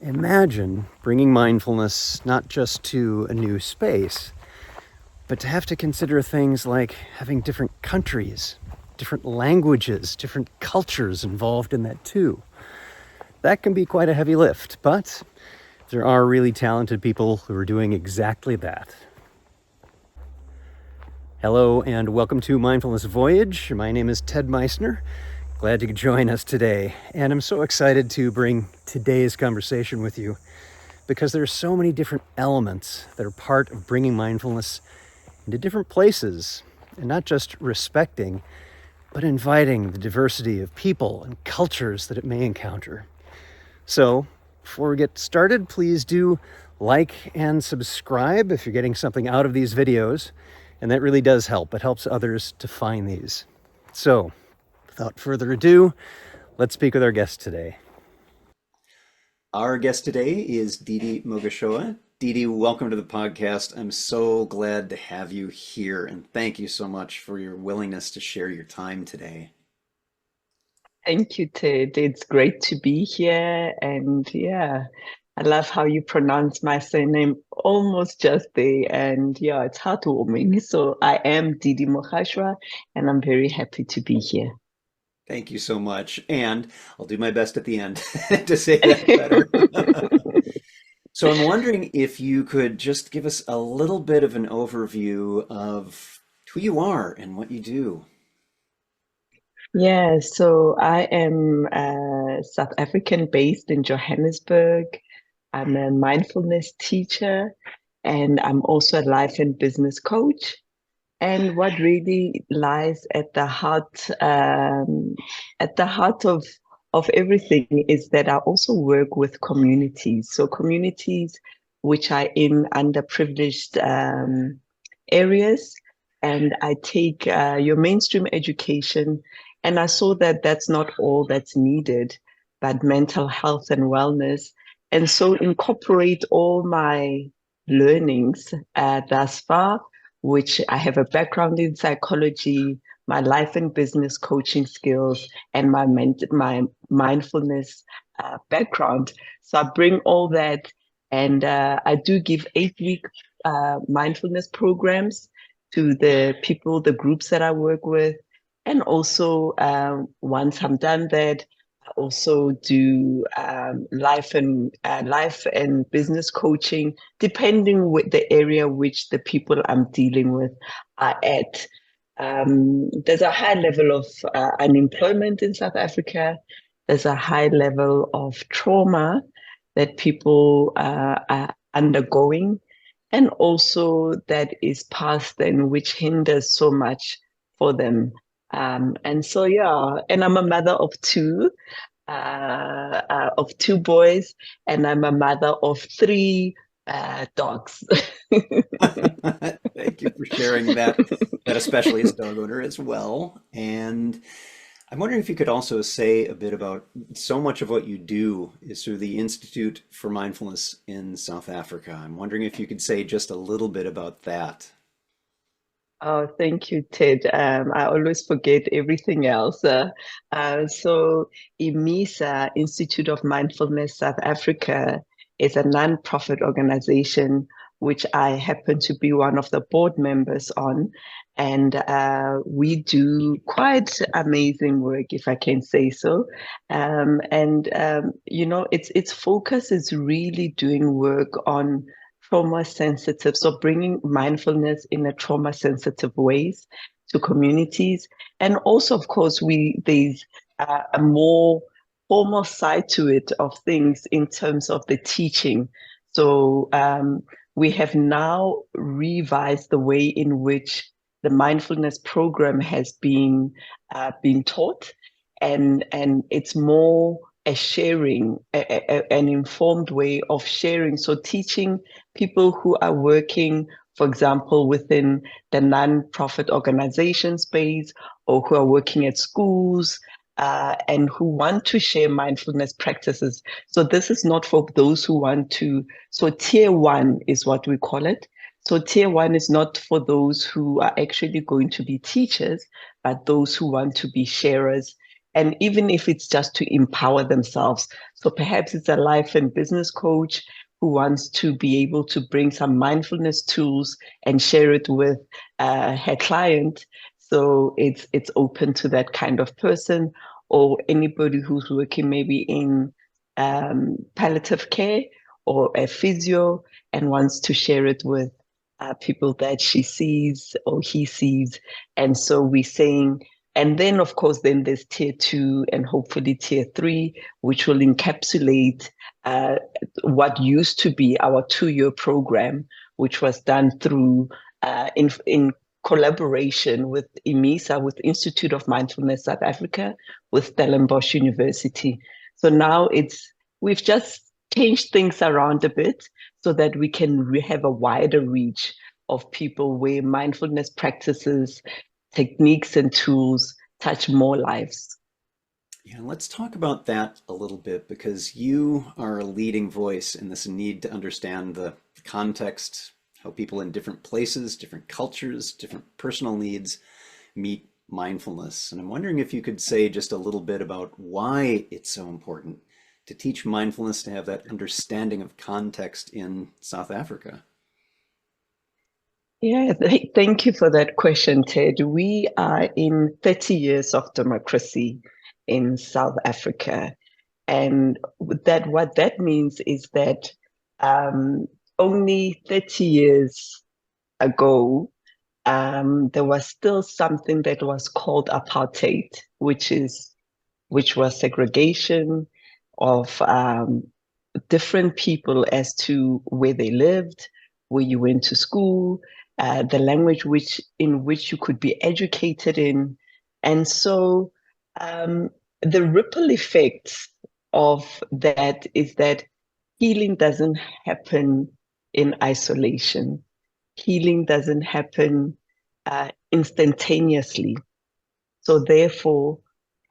Imagine bringing mindfulness not just to a new space, but to have to consider things like having different countries, different languages, different cultures involved in that too. That can be quite a heavy lift, but there are really talented people who are doing exactly that. Hello and welcome to Mindfulness Voyage. My name is Ted Meissner. Glad you could join us today. And I'm so excited to bring today's conversation with you because there are so many different elements that are part of bringing mindfulness into different places, and not just respecting, but inviting the diversity of people and cultures that it may encounter. So before we get started, please do like and subscribe if you're getting something out of these videos, and that really does help. It helps others to find these. So without further ado, let's speak with our guest today. Our guest today is Didi Mogashoa. Didi, welcome to the podcast. I'm so glad to have you here, and thank you so much for your willingness to share your time today. Thank you, Ted. It's great to be here. And yeah, I love how you pronounce my surname almost just there. And yeah, it's heartwarming. So I am Didi Mogashoa, and I'm very happy to be here. Thank you so much, and I'll do my best at the end to say that better. So I'm wondering if you could just give us a little bit of an overview of who you are and what you do. Yeah, so I am South African based in Johannesburg. I'm a mindfulness teacher, and I'm also a life and business coach. And what really lies at the heart of everything is that I also work with communities. So communities which are in underprivileged areas, and I take your mainstream education, and I saw that that's not all that's needed, but mental health and wellness, and so incorporate all my learnings thus far, which I have a background in psychology, my life and business coaching skills, and my mindfulness background. So I bring all that, and I do give 8-week mindfulness programs to the people, the groups that I work with, and also once I'm done that, I also do life and business coaching, depending with the area which the people I'm dealing with are at. There's a high level of unemployment in South Africa. There's a high level of trauma that people are undergoing, and also that is past and which hinders so much for them. And so, yeah, and I'm a mother of two boys, and I'm a mother of three dogs. Thank you for sharing that, especially as a dog owner as well. And I'm wondering if you could also say a bit about so much of what you do is through the Institute for Mindfulness in South Africa. I'm wondering if you could say just a little bit about that. Oh, thank you, Ted. I always forget everything else. So IMISA, Institute of Mindfulness South Africa, is a non-profit organization which I happen to be one of the board members on. And we do quite amazing work, if I can say so. Its focus is really doing work on trauma sensitive, so bringing mindfulness in a trauma sensitive ways to communities. And also, of course, there's a more formal side to it of things in terms of the teaching. So we have now revised the way in which the mindfulness program has been taught, and it's more a sharing, an informed way of sharing. So teaching people who are working, for example, within the non-profit organization space, or who are working at schools, and who want to share mindfulness practices. So this is not for those who want to. So tier one is what we call it. So tier one is not for those who are actually going to be teachers, but those who want to be sharers And even if it's just to empower themselves. So perhaps it's a life and business coach who wants to be able to bring some mindfulness tools and share it with her client. So it's open to that kind of person, or anybody who's working maybe in palliative care or a physio and wants to share it with people that she sees or he sees. And so we're saying, and then of course, then there's tier 2 and hopefully tier 3, which will encapsulate uh, what used to be our 2-year program, which was done through in collaboration with IMISA, with Institute of Mindfulness South Africa, with Stellenbosch University. So now we've just changed things around a bit so that we can have a wider reach of people where mindfulness practices, techniques, and tools touch more lives. Yeah, let's talk about that a little bit because you are a leading voice in this need to understand the context, how people in different places, different cultures, different personal needs meet mindfulness. And I'm wondering if you could say just a little bit about why it's so important to teach mindfulness, to have that understanding of context in South Africa. Yeah, thank you for that question, Ted. We are in 30 years of democracy in South Africa. And what that means is that um, only 30 years ago, there was still something that was called apartheid, which was segregation of different people as to where they lived, where you went to school, the language in which you could be educated in. And so um, the ripple effects of that is that healing doesn't happen in isolation. Healing doesn't happen instantaneously. So therefore,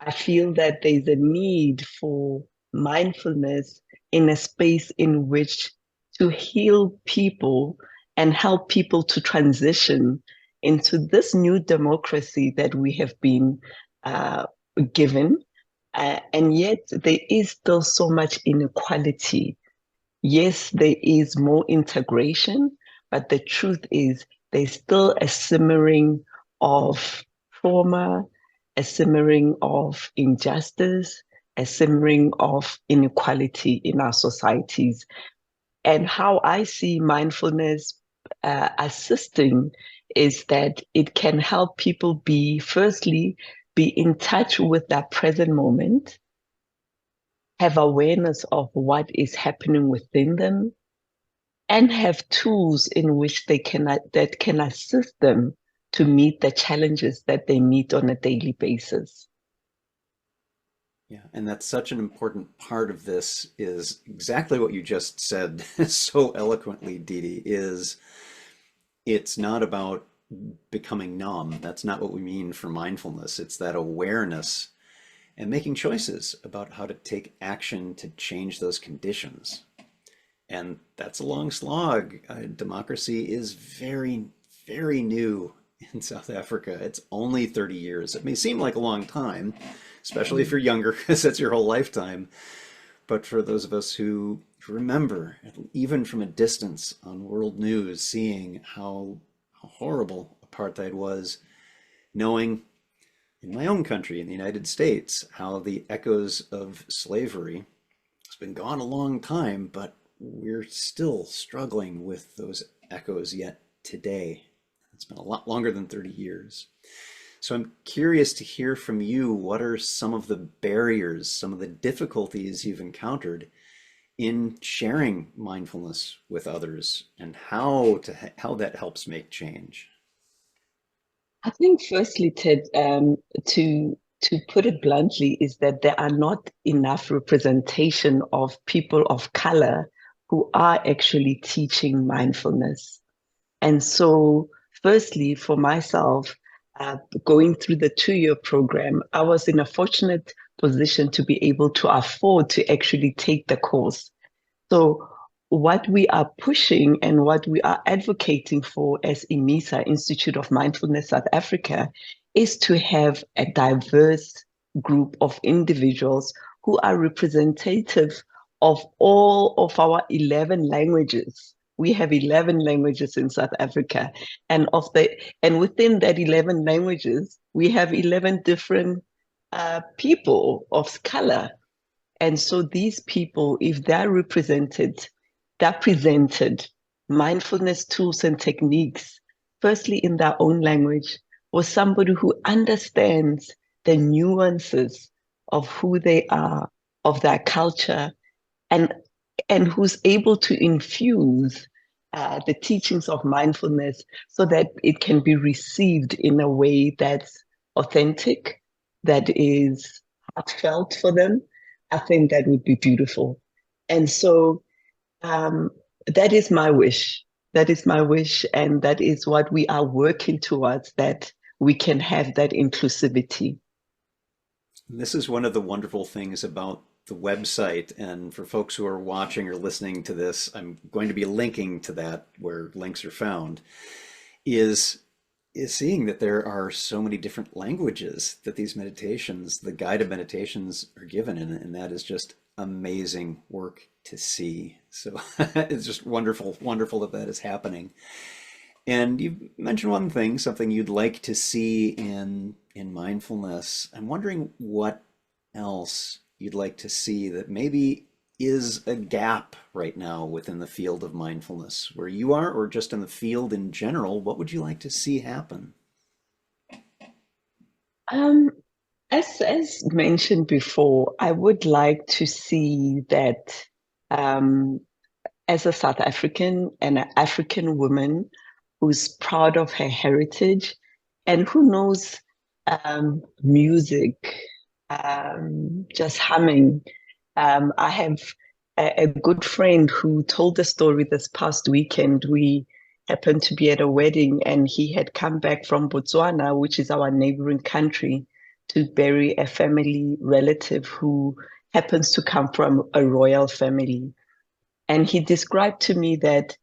I feel that there's a need for mindfulness in a space in which to heal people and help people to transition into this new democracy that we have been uh, given. And yet there is still so much inequality. Yes, there is more integration, but the truth is there's still a simmering of trauma, a simmering of injustice, a simmering of inequality in our societies. And how I see mindfulness assisting is that it can help people firstly, be in touch with that present moment, have awareness of what is happening within them, and have tools in which that can assist them to meet the challenges that they meet on a daily basis. Yeah, and that's such an important part of this is exactly what you just said so eloquently, Didi, is it's not about becoming numb. That's not what we mean for mindfulness. It's that awareness and making choices about how to take action to change those conditions. And that's a long slog. Democracy is very, very new in South Africa. It's only 30 years. It may seem like a long time, especially if you're younger, because that's your whole lifetime. But for those of us who remember, even from a distance on world news, seeing how horrible apartheid was, knowing in my own country, in the United States, how the echoes of slavery, it's been gone a long time, but we're still struggling with those echoes yet today. It's been a lot longer than 30 years. So I'm curious to hear from you, what are some of the barriers, some of the difficulties you've encountered in sharing mindfulness with others and how that helps make change? I think, firstly, Ted, to put it bluntly, is that there are not enough representation of people of color who are actually teaching mindfulness. And so, firstly, for myself, going through the 2-year program, I was in a fortunate position to be able to afford to actually take the course. So, what we are pushing and what we are advocating for as IMISA, Institute of Mindfulness South Africa, is to have a diverse group of individuals who are representative of all of our 11 languages. We have 11 languages in South Africa, and within that 11 languages, we have 11 different people of color. And so these people, if they're presented mindfulness tools and techniques, firstly in their own language, or somebody who understands the nuances of who they are, of their culture, and who's able to infuse the teachings of mindfulness so that it can be received in a way that's authentic, that is heartfelt for them. I think that would be beautiful. And so that is my wish. That is my wish, and that is what we are working towards, that we can have that inclusivity. This is one of the wonderful things about the website. And for folks who are watching or listening to this, I'm going to be linking to that where links are found, is is seeing that there are so many different languages that these meditations, the guided meditations, are given in, and that is just amazing work to see. So it's just wonderful, wonderful that that is happening. And you mentioned one thing, something you'd like to see in mindfulness. I'm wondering what else you'd like to see that maybe is a gap right now within the field of mindfulness where you are, or just in the field in general. What would you like to see happen? Um, as mentioned before, I would like to see that um, as a South African and an African woman who's proud of her heritage and who knows music, just humming. I have a good friend who told the story this past weekend. We happened to be at a wedding, and he had come back from Botswana, which is our neighboring country, to bury a family relative who happens to come from a royal family. And he described to me that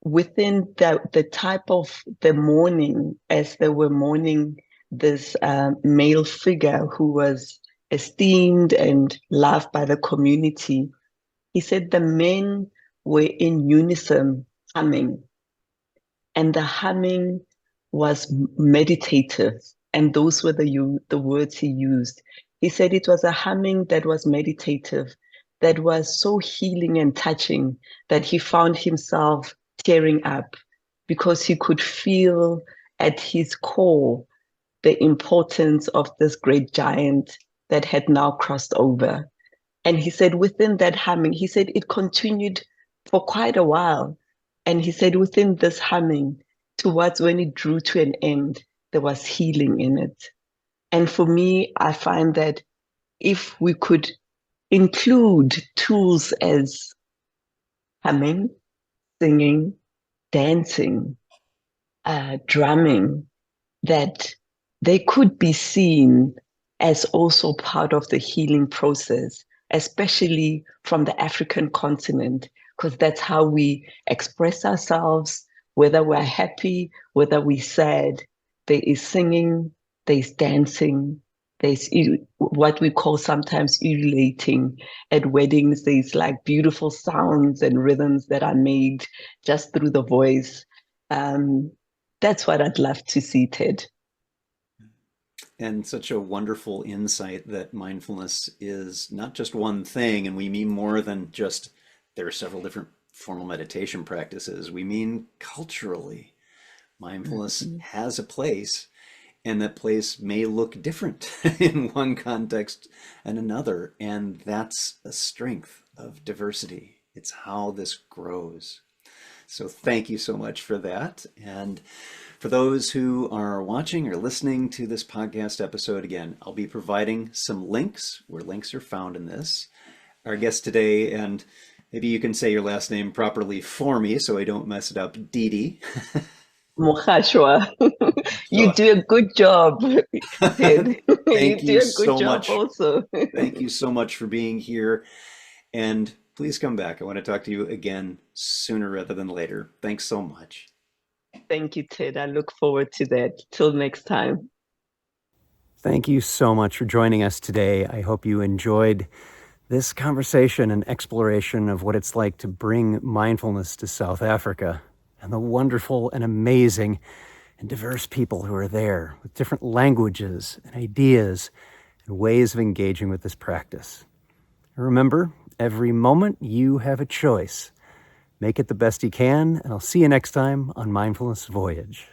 within the type of the mourning, as they were mourning this male figure who was esteemed and loved by the community, he said the men were in unison humming, and the humming was meditative. And those were the words he used. He said it was a humming that was meditative, that was so healing and touching that he found himself tearing up because he could feel at his core the importance of this great giant that had now crossed over. And he said within that humming, he said it continued for quite a while. And he said within this humming, towards when it drew to an end, there was healing in it. And for me, I find that if we could include tools as humming, singing, dancing, drumming, that they could be seen as also part of the healing process, especially from the African continent, because that's how we express ourselves, whether we're happy, whether we're sad. There is singing, there's dancing, there's what we call sometimes ululating. At weddings, there's like beautiful sounds and rhythms that are made just through the voice. Um, that's what I'd love to see, Ted. And such a wonderful insight that mindfulness is not just one thing, and we mean more than just there are several different formal meditation practices. We mean culturally. Mindfulness Mhm. has a place, and that place may look different in one context and another. And that's a strength of diversity. It's how this grows. So thank you so much for that. And for those who are watching or listening to this podcast episode, again, I'll be providing some links where links are found in this. Our guest today, and maybe you can say your last name properly for me so I don't mess it up, Didi. Mogashoa. You So do a good job, Ted. thank You you do a good so job much. also. Thank you so much for being here. And please come back. I want to talk to you again sooner rather than later. Thanks so much. Thank you, Ted. I look forward to that. Till next time. Thank you so much for joining us today. I hope you enjoyed this conversation and exploration of what it's like to bring mindfulness to South Africa and the wonderful and amazing and diverse people who are there with different languages and ideas and ways of engaging with this practice. Remember, every moment you have a choice. Make it the best you can, and I'll see you next time on Mindfulness Voyage.